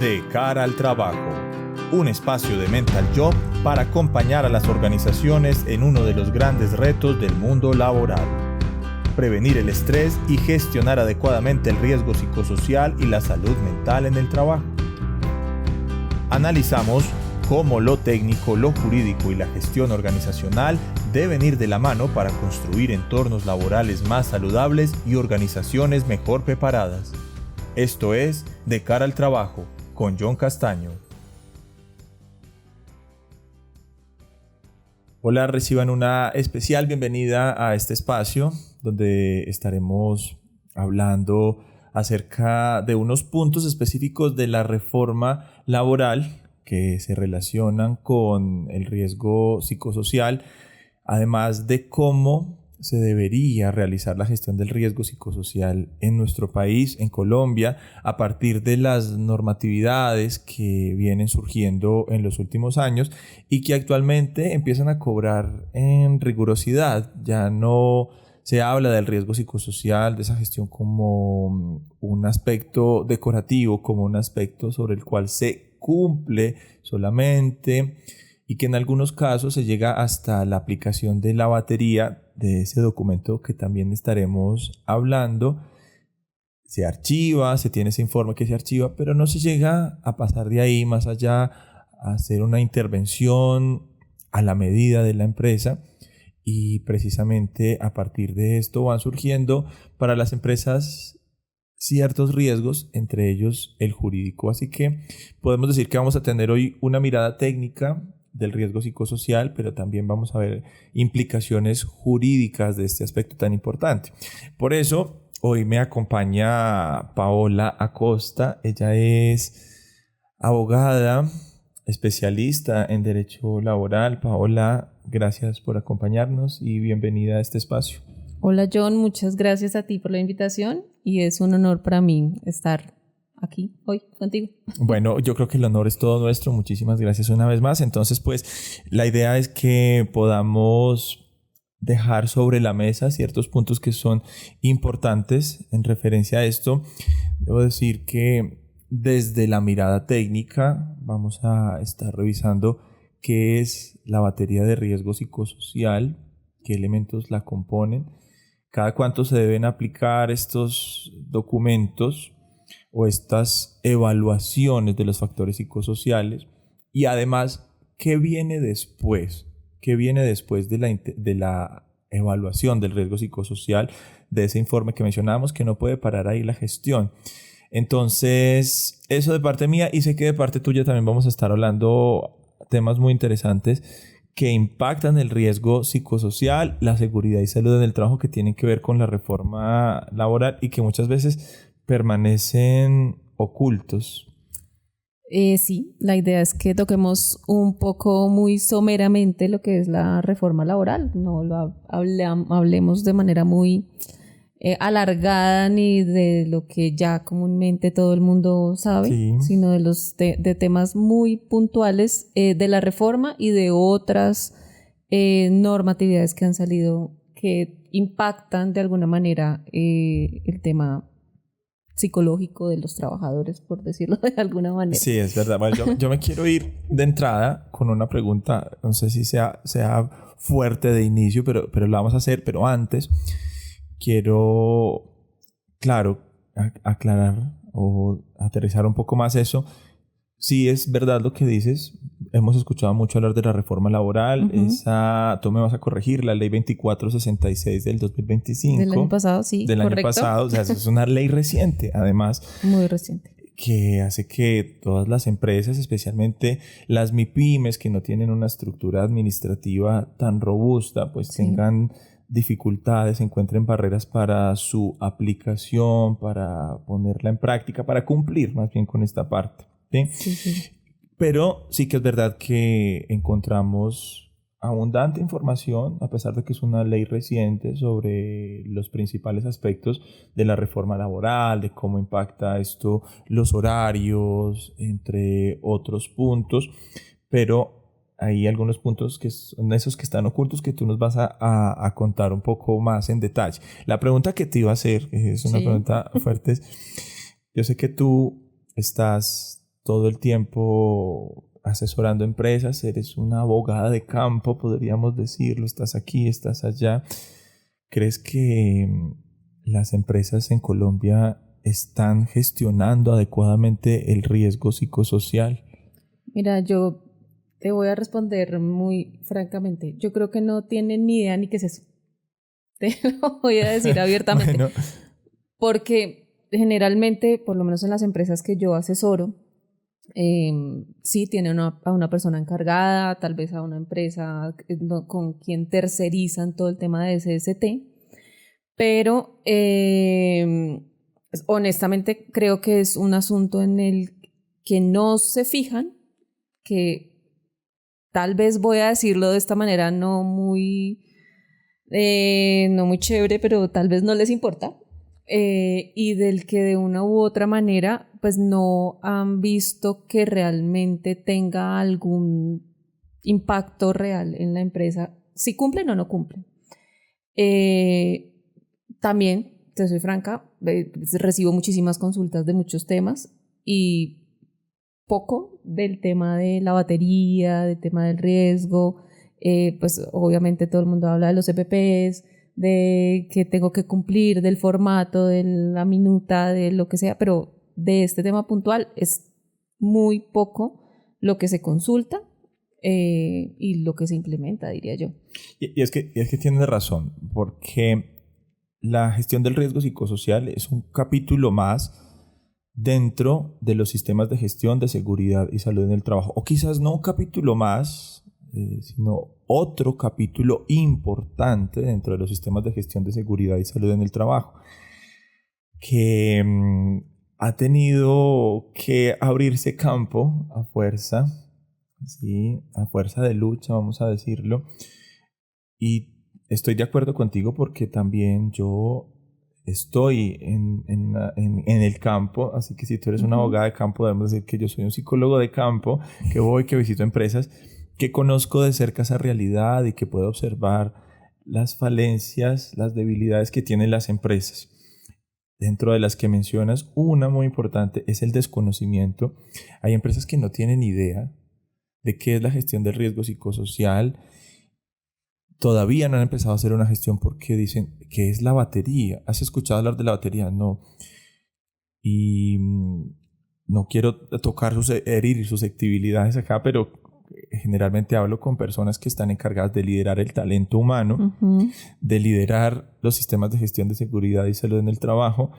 De cara al trabajo, un espacio de Mental Job para acompañar a las organizaciones en uno de los grandes retos del mundo laboral. Prevenir el estrés y gestionar adecuadamente el riesgo psicosocial y la salud mental en el trabajo. Analizamos cómo lo técnico, lo jurídico y la gestión organizacional deben ir de la mano para construir entornos laborales más saludables y organizaciones mejor preparadas. Esto es De cara al trabajo, con John Castaño. Hola, reciban una especial bienvenida a este espacio donde estaremos hablando acerca de unos puntos específicos de la reforma laboral que se relacionan con el riesgo psicosocial, además de cómo se debería realizar la gestión del riesgo psicosocial en nuestro país, en Colombia, a partir de las normatividades que vienen surgiendo en los últimos años y que actualmente empiezan a cobrar en rigurosidad. Ya no se habla del riesgo psicosocial, de esa gestión como un aspecto decorativo, como un aspecto sobre el cual se cumple solamente y que en algunos casos se llega hasta la aplicación de la batería de ese documento que también estaremos hablando. Se archiva, se tiene ese informe que se archiva, pero no se llega a pasar de ahí más allá, a hacer una intervención a la medida de la empresa. Y precisamente a partir de esto van surgiendo para las empresas ciertos riesgos, entre ellos el jurídico. Así que podemos decir que vamos a tener hoy una mirada técnica del riesgo psicosocial, pero también vamos a ver implicaciones jurídicas de este aspecto tan importante. Por eso, hoy me acompaña Paola Acosta. Ella es abogada, especialista en Derecho Laboral. Paola, gracias por acompañarnos y bienvenida a este espacio. Hola John, muchas gracias a ti por la invitación y es un honor para mí estar aquí hoy contigo. Bueno, yo creo que el honor es todo nuestro. Muchísimas gracias una vez más. Entonces, pues, la idea es que podamos dejar sobre la mesa ciertos puntos que son importantes en referencia a esto. Debo decir que desde la mirada técnica vamos a estar revisando qué es la batería de riesgo psicosocial, qué elementos la componen, cada cuánto se deben aplicar estos documentos o estas evaluaciones de los factores psicosociales y además qué viene después de la evaluación del riesgo psicosocial, de ese informe que mencionábamos, que no puede parar ahí la gestión. Entonces, eso de parte mía, y sé que de parte tuya también vamos a estar hablando temas muy interesantes que impactan el riesgo psicosocial, la seguridad y salud en el trabajo, que tienen que ver con la reforma laboral y que muchas veces permanecen ocultos. Sí, la idea es que toquemos un poco muy someramente lo que es la reforma laboral, no lo hablemos de manera muy alargada ni de lo que ya comúnmente todo el mundo sabe, sí, sino de temas muy puntuales de la reforma y de otras normatividades que han salido que impactan de alguna manera el tema psicológico de los trabajadores, por decirlo de alguna manera. Sí, es verdad. Bueno, yo me quiero ir de entrada con una pregunta, no sé si sea fuerte de inicio, pero la vamos a hacer. Pero antes quiero, claro, aclarar o aterrizar un poco más eso. Sí, es verdad lo que dices. Hemos escuchado mucho hablar de la reforma laboral. Tú me vas a corregir, la ley 2466 del 2025. Del año pasado, sí, del correcto. Año pasado. O sea, es una ley reciente, además. Muy reciente. Que hace que todas las empresas, especialmente las MIPYMES, que no tienen una estructura administrativa tan robusta, pues sí, tengan dificultades, encuentren barreras para su aplicación, para ponerla en práctica, para cumplir más bien con esta parte. ¿Sí? Sí. Pero sí que es verdad que encontramos abundante información, a pesar de que es una ley reciente, sobre los principales aspectos de la reforma laboral, de cómo impacta esto los horarios, entre otros puntos. Pero hay algunos puntos que son esos que están ocultos, que tú nos vas a contar un poco más en detalle. La pregunta que te iba a hacer, es una pregunta fuerte, yo sé que tú estás todo el tiempo asesorando empresas, eres una abogada de campo, podríamos decirlo, estás aquí, estás allá. ¿Crees que las empresas en Colombia están gestionando adecuadamente el riesgo psicosocial? Mira, yo te voy a responder muy francamente. Yo creo que no tienen ni idea ni qué es eso. Te lo voy a decir abiertamente. Bueno. Porque generalmente, por lo menos en las empresas que yo asesoro, sí tienen a una persona encargada, tal vez a una empresa con quien tercerizan todo el tema de SST, pero honestamente creo que es un asunto en el que no se fijan, que tal vez voy a decirlo de esta manera no muy chévere, pero tal vez no les importa. Y del que de una u otra manera pues no han visto que realmente tenga algún impacto real en la empresa, si cumplen o no cumplen. También, te soy franca, recibo muchísimas consultas de muchos temas y poco del tema de la batería, del tema del riesgo. Pues obviamente todo el mundo habla de los EPPs, de que tengo que cumplir, del formato, de la minuta, de lo que sea, pero de este tema puntual es muy poco lo que se consulta y lo que se implementa, diría yo. Y es que tienes razón, porque la gestión del riesgo psicosocial es un capítulo más dentro de los sistemas de gestión de seguridad y salud en el trabajo, o quizás no un capítulo más, sino otro capítulo importante dentro de los sistemas de gestión de seguridad y salud en el trabajo, que ha tenido que abrirse campo a fuerza, ¿sí? A fuerza de lucha, vamos a decirlo. Y estoy de acuerdo contigo porque también yo estoy en el campo, así que si tú eres una abogada de campo, debemos decir que yo soy un psicólogo de campo, que visito empresas, que conozco de cerca esa realidad y que puedo observar las falencias, las debilidades que tienen las empresas. Dentro de las que mencionas, una muy importante es el desconocimiento. Hay empresas que no tienen idea de qué es la gestión del riesgo psicosocial. Todavía no han empezado a hacer una gestión porque dicen, ¿qué es la batería? ¿Has escuchado hablar de la batería? No. Y no quiero herir susceptibilidades acá, pero generalmente hablo con personas que están encargadas de liderar el talento humano, de liderar los sistemas de gestión de seguridad y salud en el trabajo,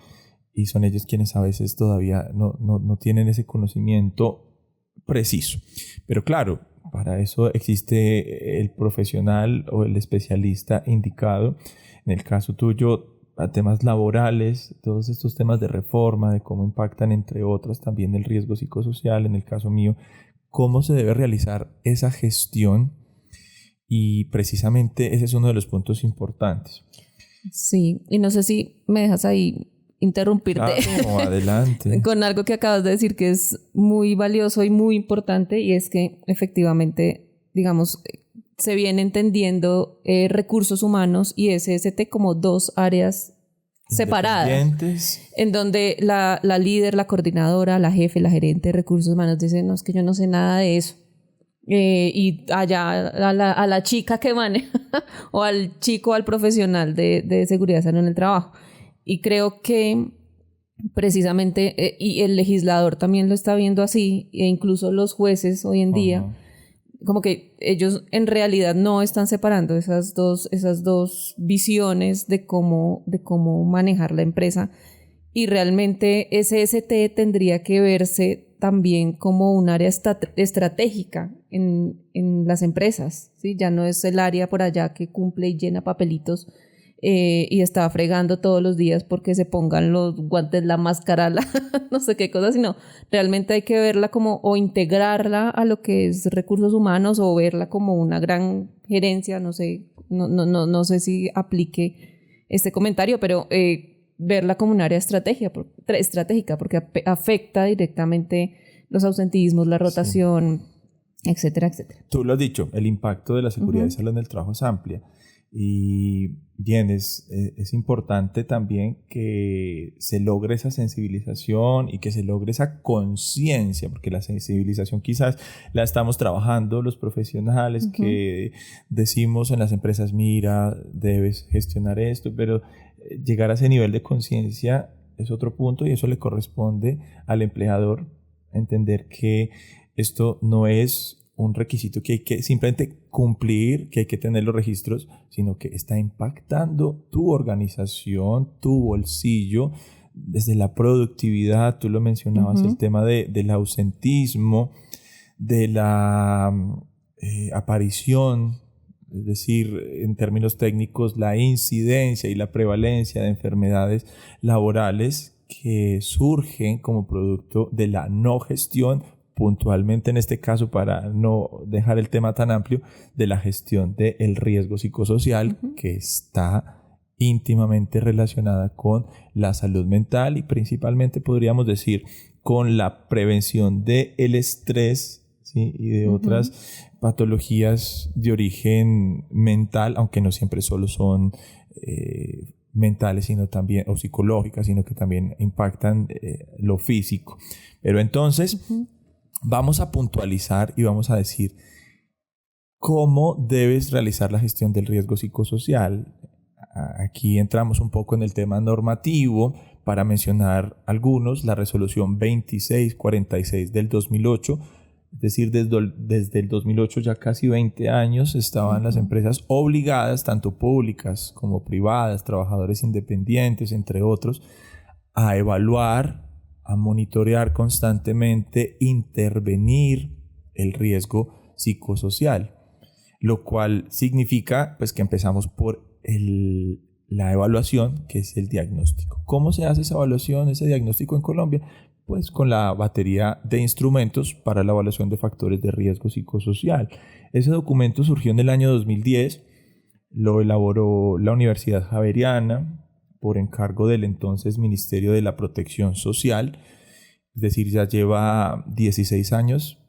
y son ellos quienes a veces todavía no tienen ese conocimiento preciso. Pero claro, para eso existe el profesional o el especialista indicado. En el caso tuyo, a temas laborales, todos estos temas de reforma, de cómo impactan, entre otras, también el riesgo psicosocial. En el caso mío, cómo se debe realizar esa gestión, y precisamente ese es uno de los puntos importantes. Sí, y no sé si me dejas ahí interrumpirte. Claro, adelante. Con algo que acabas de decir que es muy valioso y muy importante, y es que efectivamente, digamos, se viene entendiendo recursos humanos y SST como dos áreas separadas, en donde la líder, la coordinadora, la jefe, la gerente de recursos humanos dicen, no, es que yo no sé nada de eso. Y allá a la chica que maneja o al chico, al profesional de seguridad y salud en el trabajo. Y creo que precisamente, y el legislador también lo está viendo así, e incluso los jueces hoy en día, como que ellos en realidad no están separando esas dos visiones de cómo manejar la empresa. Y realmente SST tendría que verse también como un área estratégica en las empresas, ¿sí? Ya no es el área por allá que cumple y llena papelitos y está fregando todos los días porque se pongan los guantes, la máscara, no sé qué cosa, sino realmente hay que verla como, o integrarla a lo que es recursos humanos, o verla como una gran gerencia, no sé si aplique este comentario, pero verla como un área estratégica porque afecta directamente los ausentismos, la rotación, sí, etcétera, etcétera. Tú lo has dicho, el impacto de la seguridad y salud en el trabajo es amplia. Y bien, es importante también que se logre esa sensibilización y que se logre esa conciencia, porque la sensibilización quizás la estamos trabajando los profesionales que decimos en las empresas, mira, debes gestionar esto, pero llegar a ese nivel de conciencia es otro punto y eso le corresponde al empleador entender que esto no es un requisito que hay que simplemente cumplir, que hay que tener los registros, sino que está impactando tu organización, tu bolsillo, desde la productividad, tú lo mencionabas, el tema del ausentismo, de la aparición, es decir, en términos técnicos, la incidencia y la prevalencia de enfermedades laborales que surgen como producto de la no gestión, puntualmente en este caso, para no dejar el tema tan amplio, de la gestión del riesgo psicosocial que está íntimamente relacionada con la salud mental y principalmente podríamos decir con la prevención del estrés, ¿sí? Y de otras patologías de origen mental, aunque no siempre solo son mentales, sino también, o psicológicas, sino que también impactan lo físico. Pero entonces vamos a puntualizar y vamos a decir cómo debes realizar la gestión del riesgo psicosocial. Aquí entramos un poco en el tema normativo para mencionar algunos, la resolución 2646 del 2008, es decir, desde el 2008 ya casi 20 años estaban las empresas obligadas, tanto públicas como privadas, trabajadores independientes, entre otros, a evaluar, a monitorear constantemente, intervenir el riesgo psicosocial, lo cual significa pues que empezamos por la evaluación, que es el diagnóstico. ¿Cómo se hace esa evaluación, ese diagnóstico en Colombia? Pues con la batería de instrumentos para la evaluación de factores de riesgo psicosocial. Ese documento surgió en el año 2010, lo elaboró la Universidad Javeriana por encargo del entonces Ministerio de la Protección Social, es decir, ya lleva 16 años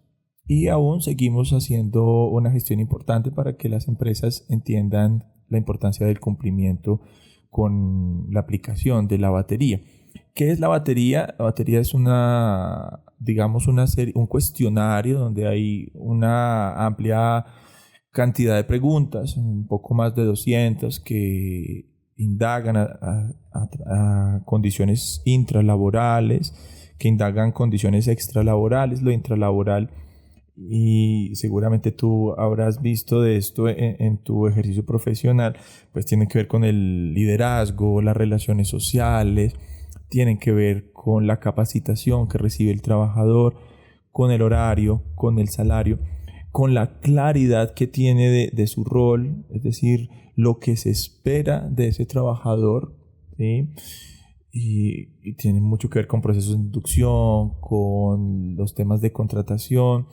y aún seguimos haciendo una gestión importante para que las empresas entiendan la importancia del cumplimiento con la aplicación de la batería. ¿Qué es la batería? La batería es un cuestionario donde hay una amplia cantidad de preguntas, un poco más de 200, que indagan a condiciones intralaborales, que indagan condiciones extralaborales, lo intralaboral, y seguramente tú habrás visto de esto en tu ejercicio profesional, pues tienen que ver con el liderazgo, las relaciones sociales, tienen que ver con la capacitación que recibe el trabajador, con el horario, con el salario, con la claridad que tiene de su rol, es decir, lo que se espera de ese trabajador, ¿sí? Y tiene mucho que ver con procesos de inducción, con los temas de contratación,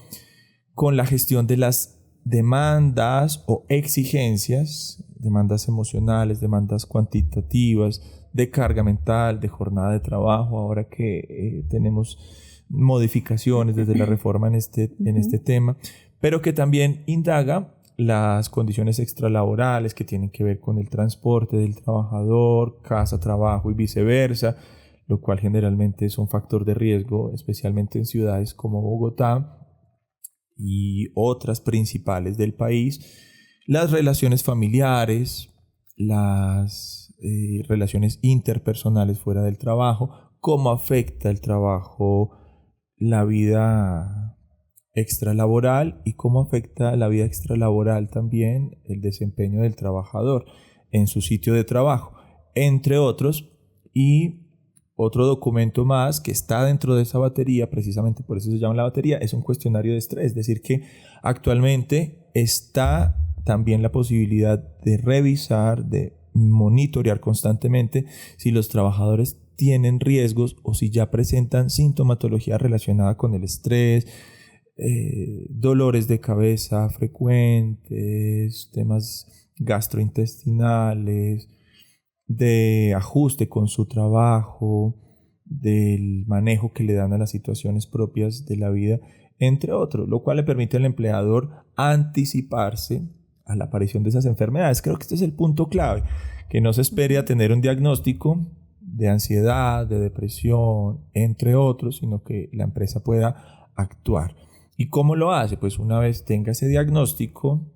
con la gestión de las demandas o exigencias, demandas emocionales, demandas cuantitativas, de carga mental, de jornada de trabajo, ahora que tenemos modificaciones desde la reforma en este tema, pero que también indaga las condiciones extralaborales que tienen que ver con el transporte del trabajador, casa, trabajo y viceversa, lo cual generalmente es un factor de riesgo, especialmente en ciudades como Bogotá y otras principales del país, las relaciones familiares, las relaciones interpersonales fuera del trabajo, cómo afecta el trabajo la vida extralaboral y cómo afecta la vida extralaboral también el desempeño del trabajador en su sitio de trabajo, entre otros. Y otro documento más que está dentro de esa batería, precisamente por eso se llama la batería, es un cuestionario de estrés, es decir que actualmente está también la posibilidad de revisar, de monitorear constantemente si los trabajadores tienen riesgos o si ya presentan sintomatología relacionada con el estrés, dolores de cabeza frecuentes, temas gastrointestinales, de ajuste con su trabajo, del manejo que le dan a las situaciones propias de la vida, entre otros, lo cual le permite al empleador anticiparse a la aparición de esas enfermedades. Creo que este es el punto clave, que no se espere a tener un diagnóstico de ansiedad, de depresión, entre otros, sino que la empresa pueda actuar. ¿Y cómo lo hace? Pues una vez tenga ese diagnóstico,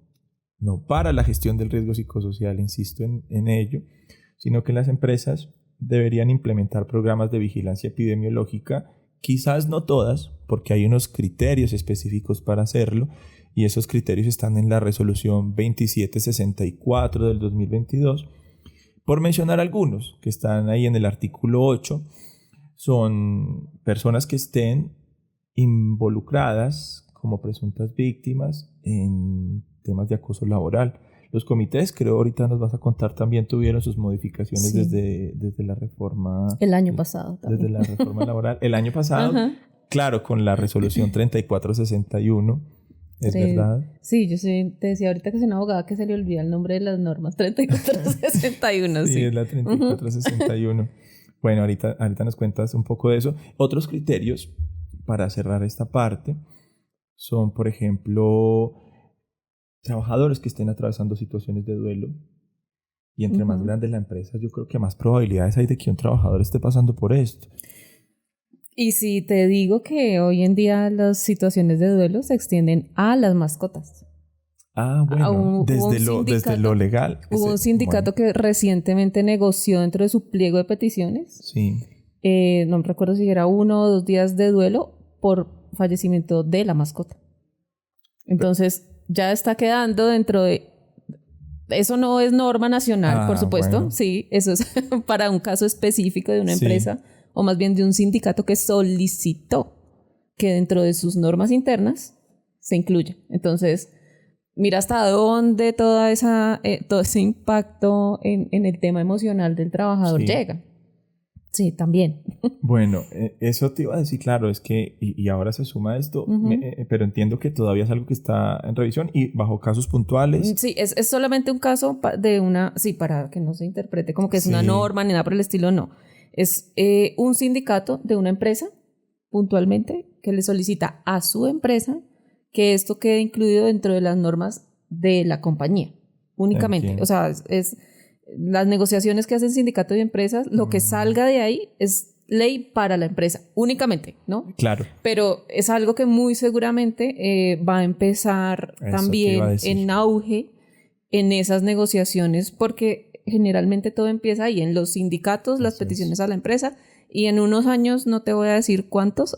no para la gestión del riesgo psicosocial, insisto en ello, sino que las empresas deberían implementar programas de vigilancia epidemiológica, quizás no todas, porque hay unos criterios específicos para hacerlo, y esos criterios están en la resolución 2764 del 2022, por mencionar algunos que están ahí en el artículo 8, son personas que estén involucradas como presuntas víctimas en temas de acoso laboral. Los comités, creo ahorita nos vas a contar, también tuvieron sus modificaciones desde la reforma. El año pasado también. Desde la reforma laboral. El año pasado, claro, con la resolución 3461, ¿es verdad? Sí, te decía ahorita que soy una abogada que se le olvida el nombre de las normas. 3461, sí. Sí, es la 3461. Bueno, ahorita nos cuentas un poco de eso. Otros criterios para cerrar esta parte son, por ejemplo, trabajadores que estén atravesando situaciones de duelo. Y entre más grande la empresa, yo creo que más probabilidades hay de que un trabajador esté pasando por esto. Y si te digo que hoy en día las situaciones de duelo se extienden a las mascotas. Bueno, desde lo legal. Hubo un sindicato que recientemente negoció dentro de su pliego de peticiones. Sí. No me recuerdo si era 1 o 2 días de duelo por fallecimiento de la mascota. Entonces, ya está quedando dentro de... Eso no es norma nacional, por supuesto. Bueno. Sí, eso es para un caso específico de una empresa, o más bien de un sindicato que solicitó que dentro de sus normas internas se incluya. Entonces, mira hasta dónde todo ese impacto en el tema emocional del trabajador llega. Sí, también. Bueno, eso te iba a decir, claro, es que, y ahora se suma esto, pero entiendo que todavía es algo que está en revisión y bajo casos puntuales. Sí, es solamente un caso de una, para que no se interprete como que es una norma ni nada por el estilo, no. Es un sindicato de una empresa, puntualmente, que le solicita a su empresa que esto quede incluido dentro de las normas de la compañía, únicamente. Entiendo. O sea, es las negociaciones que hacen sindicato y empresas, lo que salga de ahí es ley para la empresa, únicamente, ¿no? Claro. Pero es algo que muy seguramente va a empezar también en auge en esas negociaciones, porque generalmente todo empieza ahí, en los sindicatos, las peticiones a la empresa, y en unos años, no te voy a decir cuántos,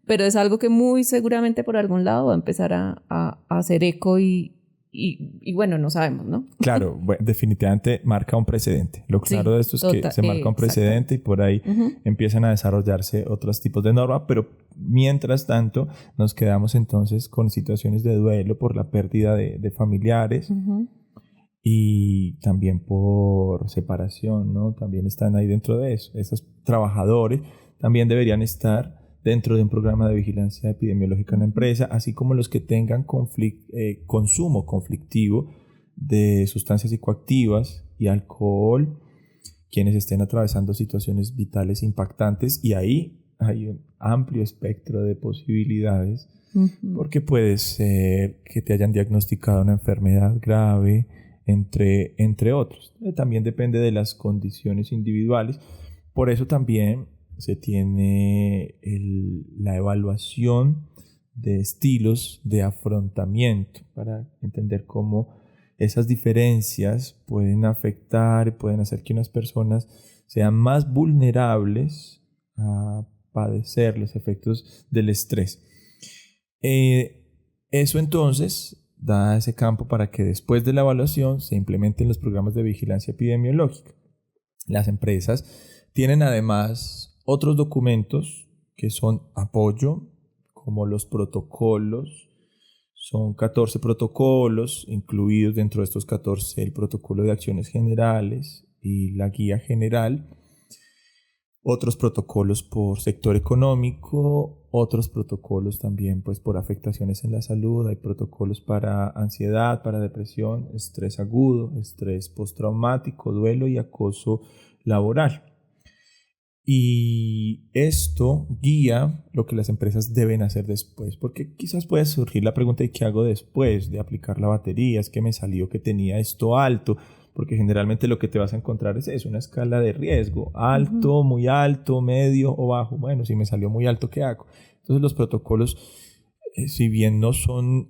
pero es algo que muy seguramente por algún lado va a empezar a hacer eco y bueno, no sabemos, ¿no? Claro, definitivamente marca un precedente. Lo claro de esto es que se marca un precedente y por ahí empiezan a desarrollarse otros tipos de normas, pero mientras tanto nos quedamos entonces con situaciones de duelo por la pérdida de familiares y también por separación, ¿no? También están ahí dentro de eso. Esos trabajadores también deberían estar dentro de un programa de vigilancia epidemiológica en la empresa, así como los que tengan consumo conflictivo de sustancias psicoactivas y alcohol, quienes estén atravesando situaciones vitales impactantes, y ahí hay un amplio espectro de posibilidades, porque puede ser que te hayan diagnosticado una enfermedad grave, entre otros. También depende de las condiciones individuales. Por eso también se tiene la evaluación de estilos de afrontamiento para entender cómo esas diferencias pueden afectar, pueden hacer que unas personas sean más vulnerables a padecer los efectos del estrés. Eso entonces da ese campo para que después de la evaluación se implementen los programas de vigilancia epidemiológica. Las empresas tienen además otros documentos que son apoyo, como los protocolos. Son 14 protocolos, incluidos dentro de estos 14 el protocolo de acciones generales y la guía general. Otros protocolos por sector económico, otros protocolos también pues por afectaciones en la salud. Hay protocolos para ansiedad, para depresión, estrés agudo, estrés postraumático, duelo y acoso laboral. Y esto guía lo que las empresas deben hacer después, porque quizás puede surgir la pregunta: ¿y qué hago después de aplicar la batería? Es que me salió que tenía esto alto, porque generalmente lo que te vas a encontrar es una escala de riesgo: alto, muy alto, medio o bajo. Bueno, si me salió muy alto, ¿qué hago? Entonces los protocolos, si bien no son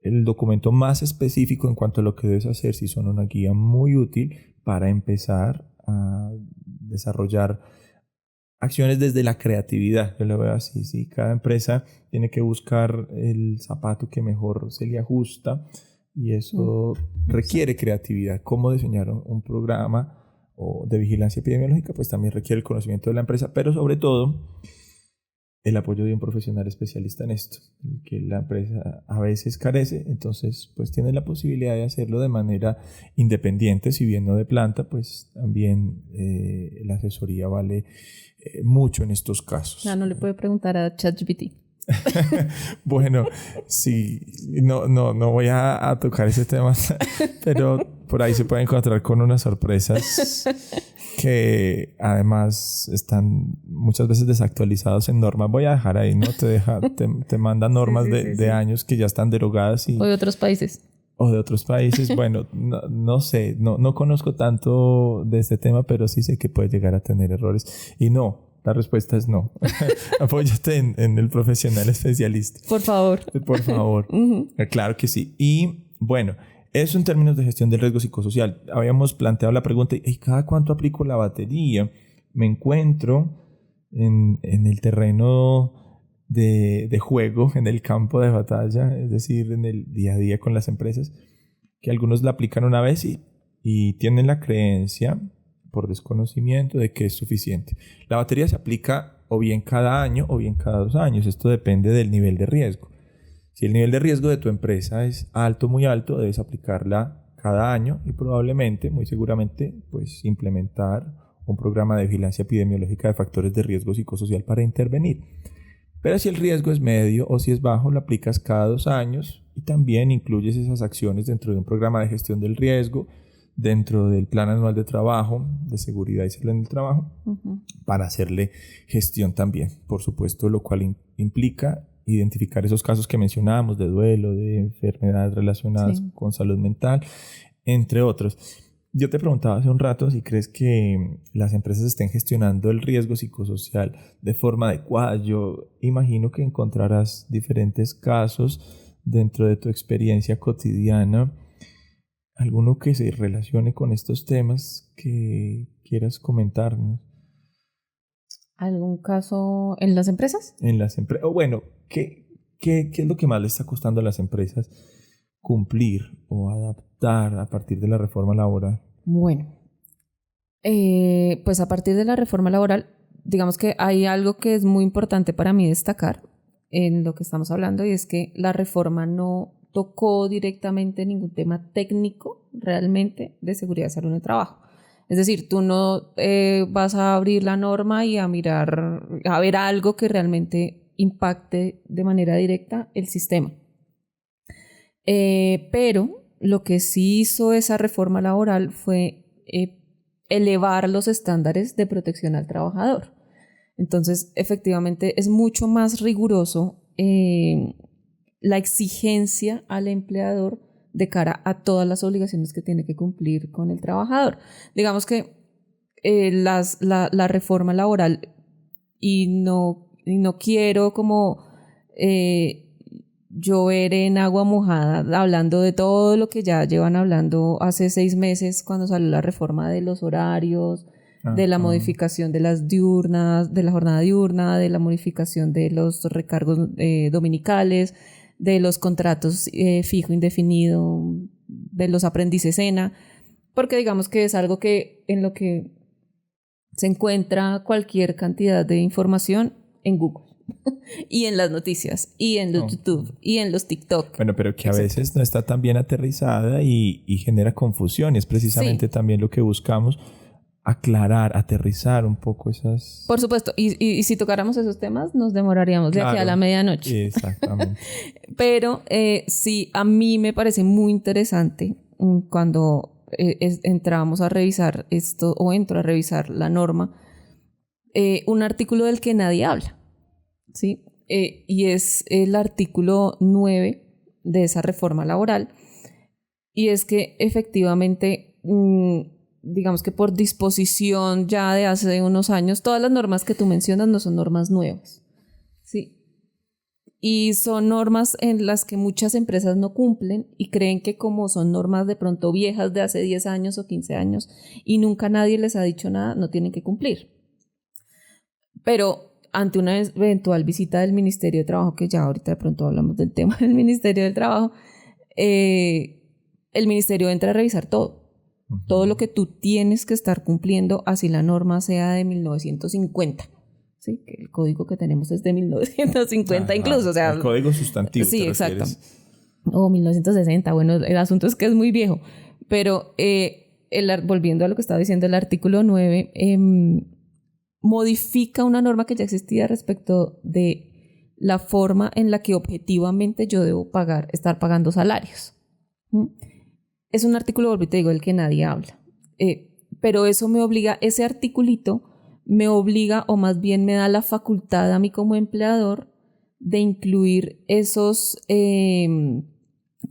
el documento más específico en cuanto a lo que debes hacer, sí son una guía muy útil para empezar a desarrollar acciones desde la creatividad. Yo lo veo así, ¿sí? Cada empresa tiene que buscar el zapato que mejor se le ajusta, y eso requiere creatividad. Cómo diseñar un programa o de vigilancia epidemiológica, pues también requiere el conocimiento de la empresa, pero sobre todo el apoyo de un profesional especialista en esto, que la empresa a veces carece. Entonces pues tiene la posibilidad de hacerlo de manera independiente, si bien no de planta, pues también la asesoría vale mucho en estos casos. No le puede preguntar a ChatGPT. Bueno, sí, no voy a tocar ese tema, pero por ahí se puede encontrar con unas sorpresas que además están muchas veces desactualizados en normas. Voy a dejar ahí, ¿no? Te manda normas de años que ya están derogadas. O de otros países. O de otros países. Bueno, no sé, no conozco tanto de este tema, pero sí sé que puede llegar a tener errores. Y no, la respuesta es no. Apóyate en el profesional especialista. Por favor. Por favor. Claro que sí. Y bueno, eso en términos de gestión del riesgo psicosocial. Habíamos planteado la pregunta: ¿y cada cuánto aplico la batería? Me encuentro en el terreno de juego, en el campo de batalla, es decir, en el día a día con las empresas, que algunos la aplican una vez y tienen la creencia, por desconocimiento, de que es suficiente. La batería se aplica o bien cada año o bien cada 2 años. Esto depende del nivel de riesgo. Si el nivel de riesgo de tu empresa es alto, muy alto, debes aplicarla cada año y probablemente, muy seguramente, pues implementar un programa de vigilancia epidemiológica de factores de riesgo psicosocial para intervenir. Pero si el riesgo es medio o si es bajo, lo aplicas cada 2 años y también incluyes esas acciones dentro de un programa de gestión del riesgo, dentro del plan anual de trabajo, de seguridad y salud en el trabajo, para hacerle gestión también, por supuesto, lo cual implica identificar esos casos que mencionábamos de duelo, de enfermedades relacionadas con salud mental, entre otros. Yo te preguntaba hace un rato si crees que las empresas estén gestionando el riesgo psicosocial de forma adecuada. Yo imagino que encontrarás diferentes casos dentro de tu experiencia cotidiana. ¿Alguno que se relacione con estos temas que quieras comentarnos? ¿Algún caso en las empresas? En las empresas. O bueno, ¿qué es lo que más le está costando a las empresas cumplir o adaptar a partir de la reforma laboral? Bueno, pues a partir de la reforma laboral, digamos que hay algo que es muy importante para mí destacar en lo que estamos hablando, y es que la reforma no tocó directamente ningún tema técnico realmente de seguridad y salud en el trabajo. Es decir, tú no vas a abrir la norma y a mirar, a ver algo que realmente impacte de manera directa el sistema. Pero lo que sí hizo esa reforma laboral fue elevar los estándares de protección al trabajador. Entonces, efectivamente, es mucho más riguroso la exigencia al empleador de cara a todas las obligaciones que tiene que cumplir con el trabajador. Digamos que la reforma laboral, y no quiero como llover en agua mojada hablando de todo lo que ya llevan hablando hace 6 meses cuando salió la reforma de los horarios, de la modificación de las diurnas, de la jornada diurna, de la modificación de los recargos dominicales, de los contratos fijo indefinido, de los aprendices ENA, porque digamos que es algo que en lo que se encuentra cualquier cantidad de información en Google y en las noticias y en los YouTube y en los TikTok. Bueno, pero que a veces no está tan bien aterrizada y genera confusión. Es precisamente también lo que buscamos: aclarar, aterrizar un poco esas... Por supuesto, y si tocáramos esos temas nos demoraríamos de aquí a la medianoche. Exactamente. Pero sí, a mí me parece muy interesante cuando entrábamos a revisar esto, o entro a revisar la norma, un artículo del que nadie habla, ¿sí? Y es el artículo 9 de esa reforma laboral, y es que efectivamente, digamos que por disposición ya de hace unos años, todas las normas que tú mencionas no son normas nuevas, ¿sí? Y son normas en las que muchas empresas no cumplen y creen que como son normas de pronto viejas de hace 10 años o 15 años y nunca nadie les ha dicho nada, no tienen que cumplir. Pero ante una eventual visita del Ministerio de Trabajo, que ya ahorita de pronto hablamos del tema del Ministerio del Trabajo, el Ministerio entra a revisar todo. Todo lo que tú tienes que estar cumpliendo, así la norma sea de 1950. ¿Sí? Que el código que tenemos es de 1950 incluso. O sea, el código sustantivo. Sí, exacto. O 1960. Bueno, el asunto es que es muy viejo. Pero volviendo a lo que estaba diciendo, el artículo 9 modifica una norma que ya existía respecto de la forma en la que objetivamente yo debo estar pagando salarios. Es un artículo, volví te digo, del que nadie habla. Pero eso me obliga, ese articulito me obliga, o más bien me da la facultad a mí como empleador de incluir esos,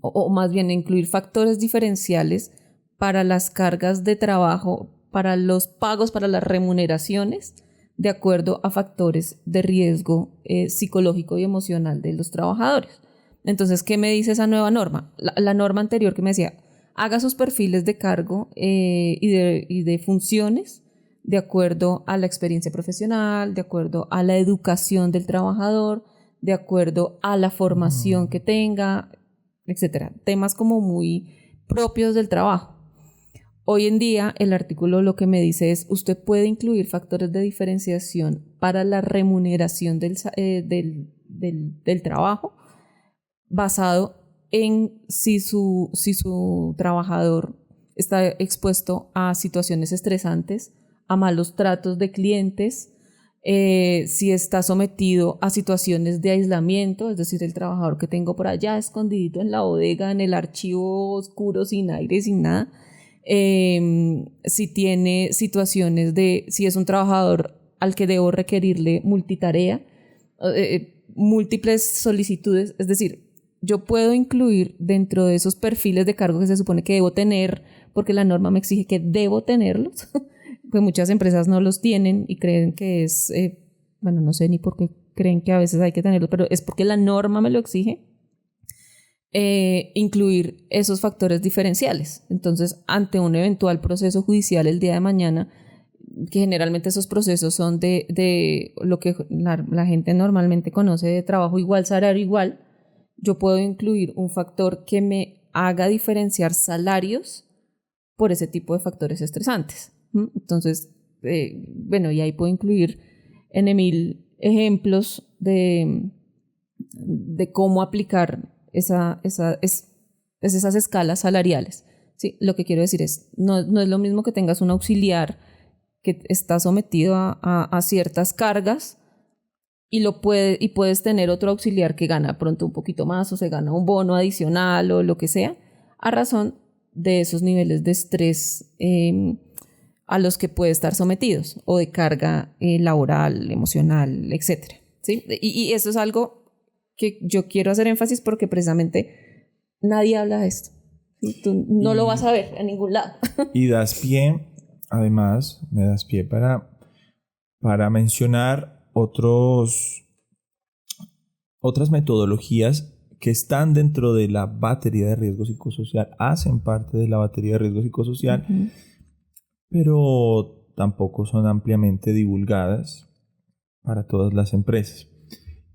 o más bien incluir factores diferenciales para las cargas de trabajo, para los pagos, para las remuneraciones, de acuerdo a factores de riesgo psicológico y emocional de los trabajadores. Entonces, ¿qué me dice esa nueva norma? La norma anterior que me decía, haga sus perfiles de cargo y de funciones de acuerdo a la experiencia profesional, de acuerdo a la educación del trabajador, de acuerdo a la formación que tenga, etcétera. Temas como muy propios del trabajo. Hoy en día el artículo lo que me dice es, usted puede incluir factores de diferenciación para la remuneración del trabajo basado en si su trabajador está expuesto a situaciones estresantes, a malos tratos de clientes, si está sometido a situaciones de aislamiento, es decir, el trabajador que tengo por allá escondidito en la bodega, en el archivo oscuro, sin aire, sin nada, si tiene situaciones si es un trabajador al que debo requerirle multitarea, múltiples solicitudes, es decir, yo puedo incluir dentro de esos perfiles de cargo que se supone que debo tener, porque la norma me exige que debo tenerlos, pues muchas empresas no los tienen y creen que es, bueno, no sé ni por qué creen que a veces hay que tenerlos, pero es porque la norma me lo exige, incluir esos factores diferenciales. Entonces, ante un eventual proceso judicial el día de mañana, que generalmente esos procesos son de lo que la gente normalmente conoce de trabajo igual, salario igual, yo puedo incluir un factor que me haga diferenciar salarios por ese tipo de factores estresantes. Entonces, bueno, y ahí puedo incluir N mil ejemplos de cómo aplicar esas escalas salariales. ¿Sí? Lo que quiero decir es, no es lo mismo que tengas un auxiliar que está sometido a ciertas cargas y puedes tener otro auxiliar que gana pronto un poquito más o se gana un bono adicional o lo que sea, a razón de esos niveles de estrés a los que puede estar sometidos o de carga laboral, emocional, etc. ¿Sí? Y eso es algo que yo quiero hacer énfasis porque precisamente nadie habla de esto. ¿Sí? Tú no lo vas a ver en ningún lado. Y das pie, además, me das pie para mencionar otras metodologías que están dentro de la batería de riesgo psicosocial, hacen parte de la batería de riesgo psicosocial, pero tampoco son ampliamente divulgadas para todas las empresas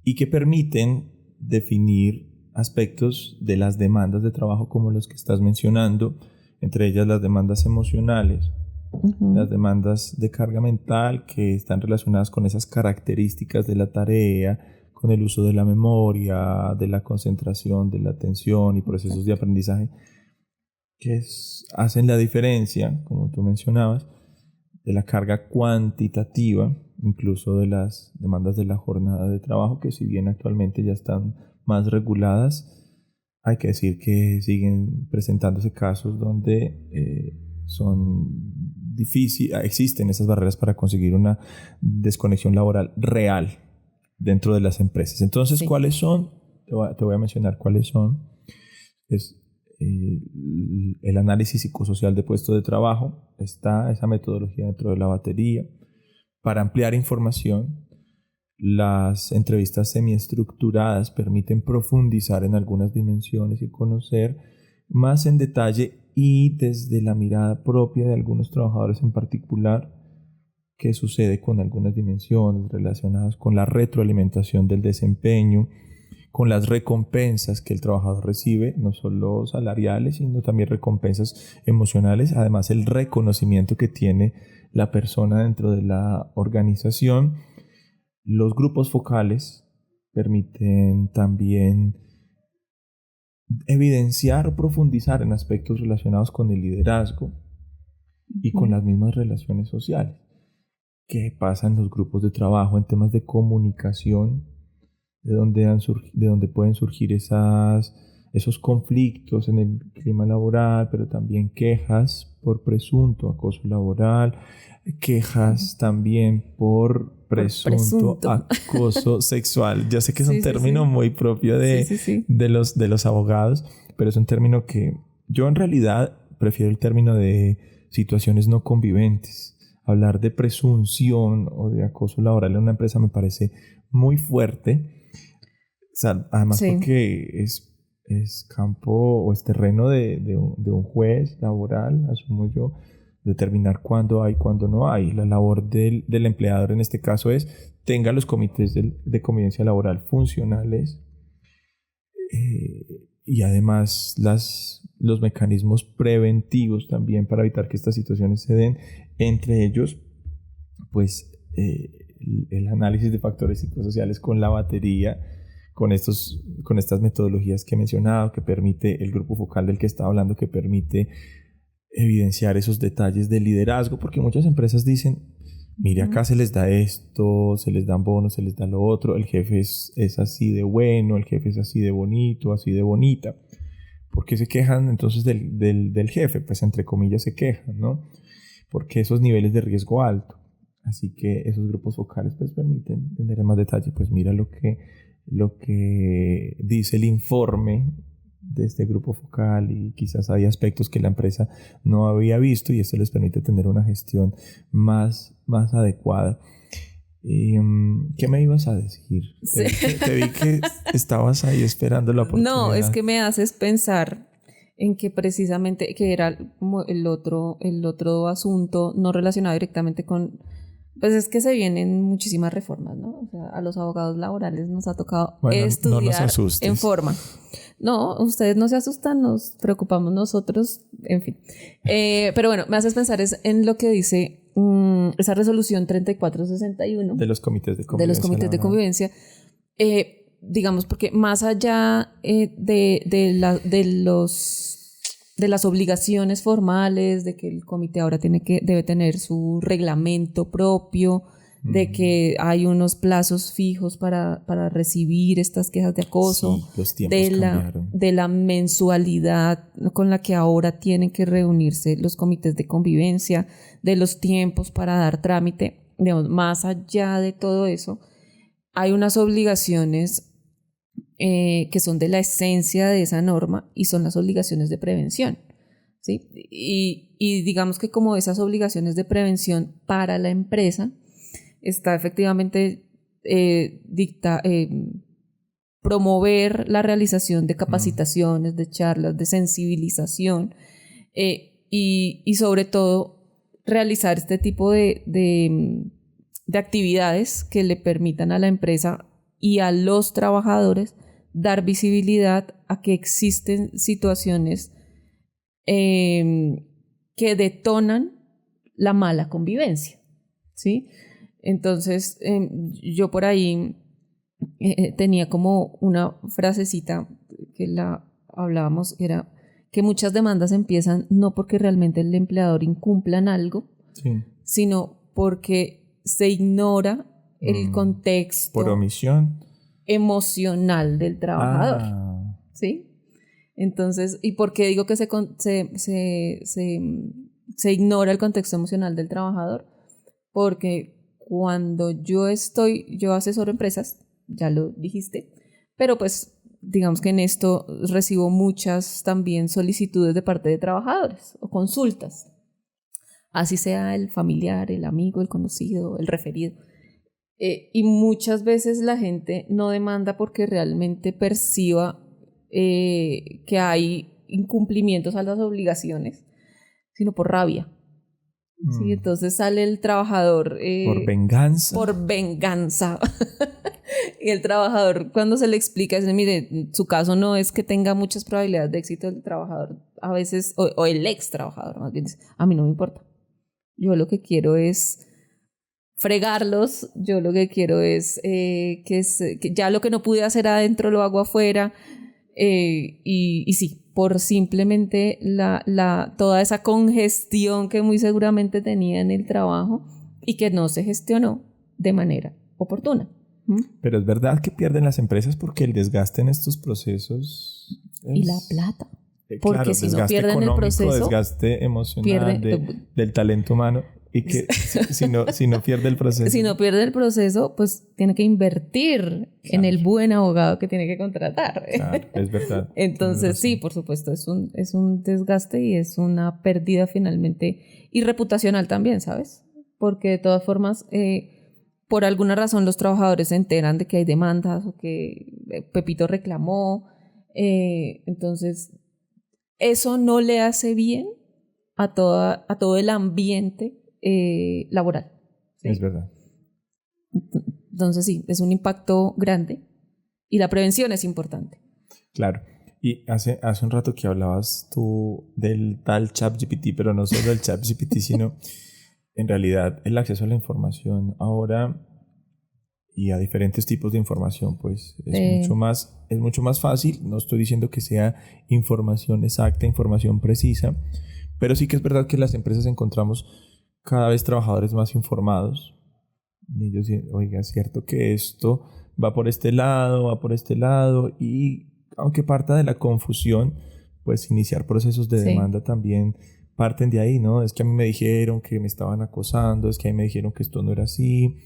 y que permiten definir aspectos de las demandas de trabajo como los que estás mencionando, entre ellas las demandas emocionales, las demandas de carga mental que están relacionadas con esas características de la tarea, con el uso de la memoria, de la concentración, de la atención y procesos de aprendizaje que hacen la diferencia, como tú mencionabas, de la carga cuantitativa, incluso de las demandas de la jornada de trabajo, que si bien actualmente ya están más reguladas, hay que decir que siguen presentándose casos donde son difícil, existen esas barreras para conseguir una desconexión laboral real dentro de las empresas. Entonces, Sí. ¿cuáles son? Te voy a mencionar cuáles son. Es el análisis psicosocial de puesto de trabajo. Está esa metodología dentro de la batería. Para ampliar información, las entrevistas semiestructuradas permiten profundizar en algunas dimensiones y conocer más en detalle y desde la mirada propia de algunos trabajadores en particular qué sucede con algunas dimensiones relacionadas con la retroalimentación del desempeño, con las recompensas que el trabajador recibe, no solo salariales, sino también recompensas emocionales, además el reconocimiento que tiene la persona dentro de la organización. Los grupos focales permiten también evidenciar o profundizar en aspectos relacionados con el liderazgo y con las mismas relaciones sociales. ¿Qué pasa en los grupos de trabajo en temas de comunicación? De dónde pueden surgir esos conflictos en el clima laboral, pero también quejas por presunto acoso laboral, quejas también por presunto acoso sexual. Ya sé que es un término muy propio de los abogados, pero es un término que yo en realidad prefiero el término de situaciones no conviventes. Hablar de presunción o de acoso laboral en una empresa me parece muy fuerte. O sea, además porque es campo o es terreno de un juez laboral, asumo yo, determinar cuándo hay, cuándo no hay. La labor del empleador en este caso es tenga los comités de convivencia laboral funcionales y además los mecanismos preventivos también para evitar que estas situaciones se den. Entre ellos, pues el análisis de factores psicosociales con la batería, con estas metodologías que he mencionado, que permite el grupo focal del que estaba hablando, que permite evidenciar esos detalles de liderazgo, porque muchas empresas dicen, mire, acá se les da esto, se les dan bonos, se les da lo otro, el jefe es así de bueno, el jefe es así de bonito, así de bonita. ¿Por qué se quejan entonces del jefe? Pues entre comillas se quejan, ¿no? Porque esos niveles de riesgo alto. Así que esos grupos focales pues permiten tener en más detalle, pues mira lo que dice el informe de este grupo focal y quizás hay aspectos que la empresa no había visto y esto les permite tener una gestión más adecuada. ¿Qué me ibas a decir? Sí. Te vi que estabas ahí esperando la oportunidad. No, es que me haces pensar en que precisamente que era como el otro asunto no relacionado directamente con, pues es que se vienen muchísimas reformas, ¿no? O sea, a los abogados laborales nos ha tocado estudiar en forma. No, ustedes no se asustan, nos preocupamos nosotros, en fin. Pero bueno, me haces pensar en lo que dice esa resolución 3461 de los comités de convivencia. De los comités de convivencia. Digamos, porque más allá de las obligaciones formales, de que el comité ahora debe tener su reglamento propio, de que hay unos plazos fijos para recibir estas quejas de acoso, sí, los tiempos cambiaron. De la mensualidad con la que ahora tienen que reunirse los comités de convivencia, de los tiempos para dar trámite, digamos, más allá de todo eso, hay unas obligaciones que son de la esencia de esa norma y son las obligaciones de prevención, ¿sí? Y digamos que como esas obligaciones de prevención para la empresa está efectivamente promover la realización de capacitaciones, de charlas, de sensibilización y sobre todo realizar este tipo de actividades que le permitan a la empresa y a los trabajadores dar visibilidad a que existen situaciones que detonan la mala convivencia, ¿sí? Entonces, yo por ahí tenía como una frasecita que la hablábamos, era que muchas demandas empiezan no porque realmente el empleador incumpla en algo, sí, sino porque se ignora el contexto por omisión emocional del trabajador, ¿sí? Entonces, ¿y por qué digo que se se ignora el contexto emocional del trabajador, porque cuando yo asesoro empresas, ya lo dijiste, pero pues digamos que en esto recibo muchas también solicitudes de parte de trabajadores o consultas, así sea el familiar, el amigo, el conocido, el referido. Y muchas veces la gente no demanda porque realmente perciba que hay incumplimientos a las obligaciones, sino por rabia. Sí, entonces sale el trabajador por venganza. Por venganza. Y el trabajador, cuando se le explica, dice, mire, su caso no es que tenga muchas probabilidades de éxito el trabajador, a veces, o el ex trabajador, más bien, dice, a mí no me importa. Yo lo que quiero es fregarlos, yo lo que quiero es que ya lo que no pude hacer adentro lo hago afuera. Y sí, por simplemente toda esa congestión que muy seguramente tenía en el trabajo y que no se gestionó de manera oportuna. Pero es verdad que pierden las empresas porque el desgaste en estos procesos y la plata. Porque claro, si no pierden el proceso, desgaste emocional del talento humano, y que si no pierde el proceso. Si no pierde el proceso, pues tiene que invertir en el buen abogado que tiene que contratar. Claro, es verdad. Entonces sí, por supuesto, es un desgaste y es una pérdida finalmente y reputacional también, ¿sabes? Porque de todas formas, por alguna razón los trabajadores se enteran de que hay demandas o que Pepito reclamó. Entonces, eso no le hace bien a todo el ambiente laboral. ¿Sí? Es verdad. Entonces sí, es un impacto grande y la prevención es importante. Claro. Y hace un rato que hablabas tú del tal ChatGPT, pero no solo del ChatGPT, sino en realidad el acceso a la información ahora y a diferentes tipos de información, pues es mucho más fácil. No estoy diciendo que sea información exacta, información precisa, pero sí que es verdad que en las empresas encontramos cada vez trabajadores más informados. Y ellos dicen, oiga, es cierto que esto va por este lado, y aunque parta de la confusión, pues iniciar procesos de demanda también parten de ahí, ¿no? Es que a mí me dijeron que me estaban acosando, es que a mí me dijeron que esto no era así.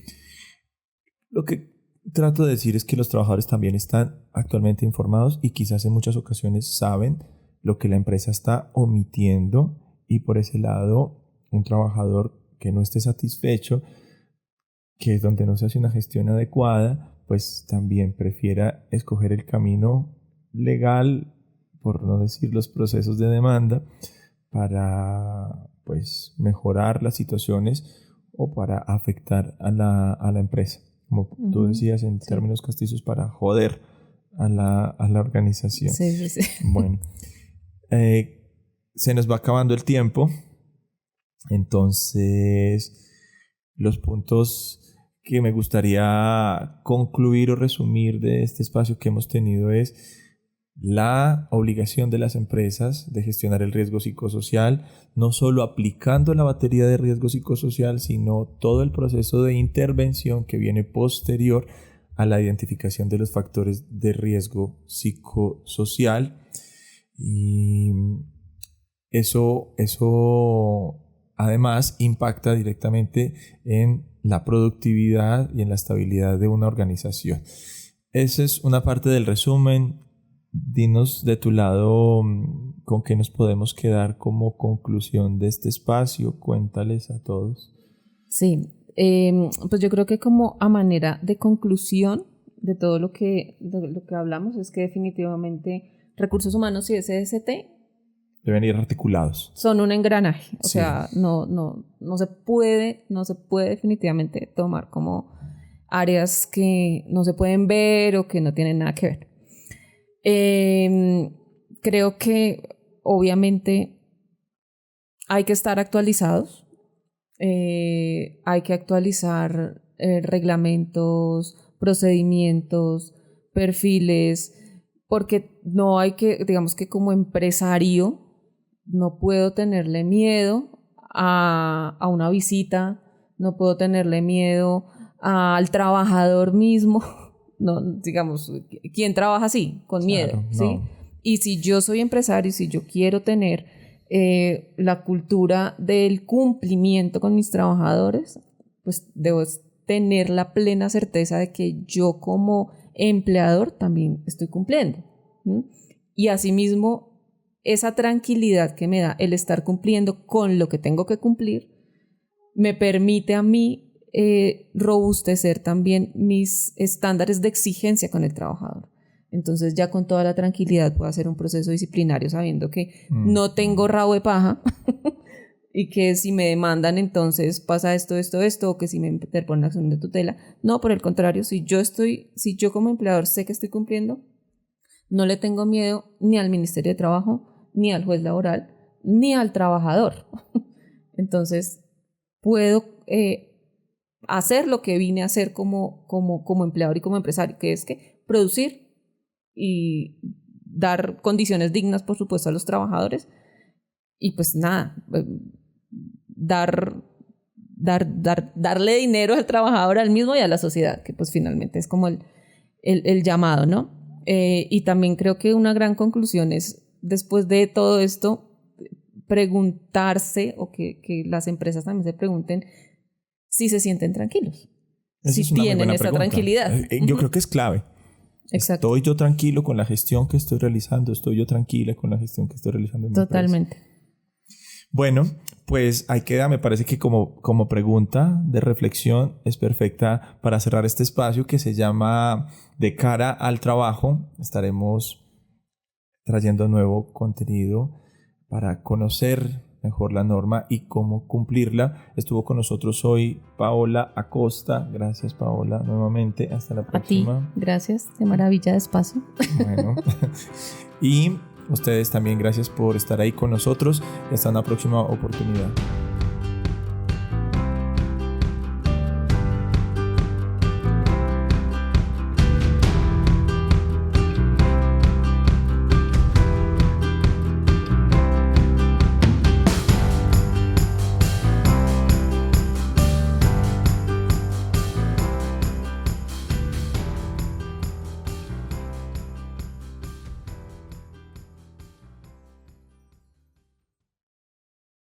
Lo que trato de decir es que los trabajadores también están actualmente informados y quizás en muchas ocasiones saben lo que la empresa está omitiendo, y por ese lado un trabajador que no esté satisfecho, que es donde no se hace una gestión adecuada, pues también prefiera escoger el camino legal, por no decir los procesos de demanda, para pues mejorar las situaciones o para afectar a la empresa, como tú decías en términos castizos, para joder a la organización. Sí. Bueno, se nos va acabando el tiempo. Entonces, los puntos que me gustaría concluir o resumir de este espacio que hemos tenido es la obligación de las empresas de gestionar el riesgo psicosocial, no solo aplicando la batería de riesgo psicosocial, sino todo el proceso de intervención que viene posterior a la identificación de los factores de riesgo psicosocial. Y eso además impacta directamente en la productividad y en la estabilidad de una organización. Esa es una parte del resumen. Dinos de tu lado con qué nos podemos quedar como conclusión de este espacio. Cuéntales a todos. Sí, pues yo creo que como a manera de conclusión de todo lo que hablamos es que definitivamente recursos humanos y SST deben ir articulados. Son un engranaje, o sea, no se puede definitivamente tomar como áreas que no se pueden ver o que no tienen nada que ver. Creo que obviamente hay que estar actualizados, hay que actualizar reglamentos, procedimientos, perfiles, porque no hay que, digamos que como empresario, no puedo tenerle miedo a una visita, no puedo tenerle miedo al trabajador mismo. No, digamos, ¿quién trabaja así? Con miedo, claro, ¿sí? No. Y si yo soy empresario, si yo quiero tener la cultura del cumplimiento con mis trabajadores, pues debo tener la plena certeza de que yo como empleador también estoy cumpliendo. Y asimismo, esa tranquilidad que me da el estar cumpliendo con lo que tengo que cumplir, me permite a mí robustecer también mis estándares de exigencia con el trabajador. Entonces ya con toda la tranquilidad puedo hacer un proceso disciplinario sabiendo que no tengo rabo de paja y que si me demandan entonces pasa esto, o que si me interponen acción de tutela. No, por el contrario, si yo como empleador sé que estoy cumpliendo, no le tengo miedo ni al Ministerio de Trabajo, ni al juez laboral, ni al trabajador. Entonces puedo hacer lo que vine a hacer como empleador y como empresario, que es que producir y dar condiciones dignas, por supuesto, a los trabajadores y pues nada, darle dinero al trabajador, al mismo y a la sociedad, que pues finalmente es como el llamado, ¿no? Y también creo que una gran conclusión es, después de todo esto, preguntarse o que las empresas también se pregunten si se sienten tranquilos, si tienen esa tranquilidad. Yo creo que es clave. Exacto. ¿Estoy yo tranquilo con la gestión que estoy realizando? ¿Estoy yo tranquila con la gestión que estoy realizando en mi Totalmente. empresa? Bueno, pues ahí queda. Me parece que como pregunta de reflexión es perfecta para cerrar este espacio que se llama De cara al trabajo. Estaremos trayendo nuevo contenido para conocer mejor la norma y cómo cumplirla. Estuvo con nosotros hoy Paola Acosta. Gracias, Paola, nuevamente. Hasta la próxima. A ti, gracias. Qué maravilla de espacio. Bueno. Y ustedes también, gracias por estar ahí con nosotros. Hasta una próxima oportunidad.